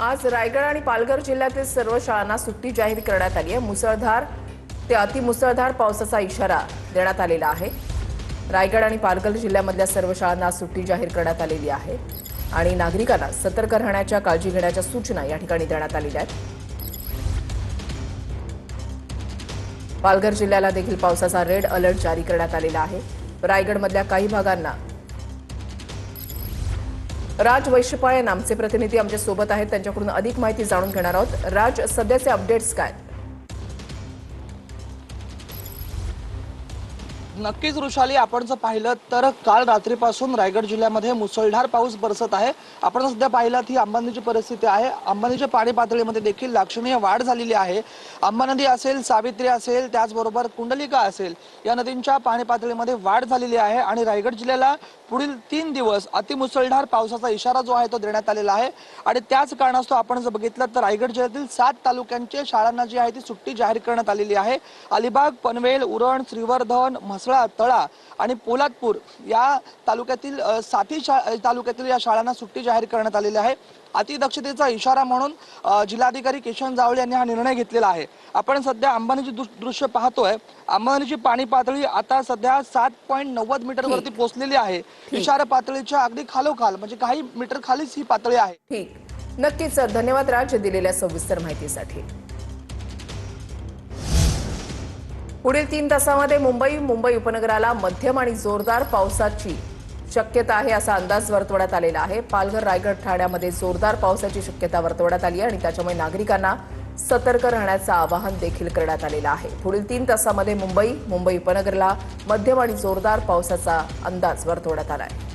आज रायगड आणि पालघर जिल्ह्यातील सर्व शाळांना सुट्टी जाहीर करण्यात आली आहे। मुसळधार ते अतिमुसळधार पावसाचा इशारा देण्यात आलेला आहे। रायगड आणि पालघर जिल्ह्यामधल्या सर्व शाळांना सुट्टी जाहीर करण्यात आलेली आहे आणि नागरिकांना सतर्क राहण्याच्या काळजी घेण्याच्या सूचना या ठिकाणी देण्यात आलेल्या आहेत। पालघर जिल्ह्याला देखील पावसाचा रेड अलर्ट जारी करण्यात आलेला आहे। रायगडमधल्या काही भागांना राज वैश्यपायन आमचे प्रतिनिधी आमच्या सोबत आहेत, त्यांच्याकडून अधिक माहिती जाणून घेणार आहोत। राज, सध्याचे अपडेट्स काय? नक्कीच वृषाली, आपण जर पाहिलं तर काल रात्रीपासून रायगड जिल्ह्यामध्ये मुसळधार पाऊस बरसत आहे। आपण सध्या पाहिलात ही अंबा नदीची परिस्थिती आहे। अंबा नदीच्या पाणी पातळीमध्ये देखील लक्षणीय वाढ झालेली आहे। अंबा नदी असेल, सावित्री असेल, त्याचबरोबर कुंडलिका असेल, या नदींच्या पाणी पातळीमध्ये वाढ झालेली आहे आणि रायगड जिल्ह्याला पुढील 3 दिवस अतिमुसळधार पावसाचा इशारा जो आहे तो देण्यात आलेला आहे। आणि त्याच कारणास्तव आपण जर बघितलं तर रायगड जिल्ह्यातील 7 तालुक्यांच्या शाळांना जी आहे ती सुट्टी जाहीर करण्यात आलेली आहे। अलिबाग, पनवेल, उरण, श्रीवर्धन, म्हसळा, तळा आणि पोलादपूर या तालुक्यातील 7 तालुक्यातील या शाळांना सुट्टी जाहीर करण्यात आलेली आहे। अतिदक्षतेचा इशारा म्हणून जिल्हाधिकारी किशन जावळे यांनी हा निर्णय घेतलेला आहे। आपण सध्या अंबा नदीची दृश्य पाहतोय। अंबा नदीची पाणी पातळी आता सध्या 7.90 मीटर वरती पोहोचलेली आहे। इशारा पातळीच्या अगदी खालोखाल, म्हणजे काही मीटर खालीच ही पातळी आहे। ठीक, नक्कीच धन्यवाद राज दिलेल्या सविस्तर माहितीसाठी। पुढील 3 तासांमध्ये मुंबई उपनगराला मध्यम आणि जोरदार पावसाची शक्यता आहे असा अंदाज वर्तवण्यात आलेला आहे। पालघर, रायगड, ठाण्यामध्ये जोरदार पावसाची शक्यता वर्तवण्यात आली आहे आणि त्याच्यामुळे नागरिकांना सतर्क राहण्याचं आवाहन देखील करण्यात आलेलं आहे। पुढील 3 तासांमध्ये मुंबई उपनगराला मध्यम आणि जोरदार पावसाचा अंदाज वर्तवण्यात आला आहे।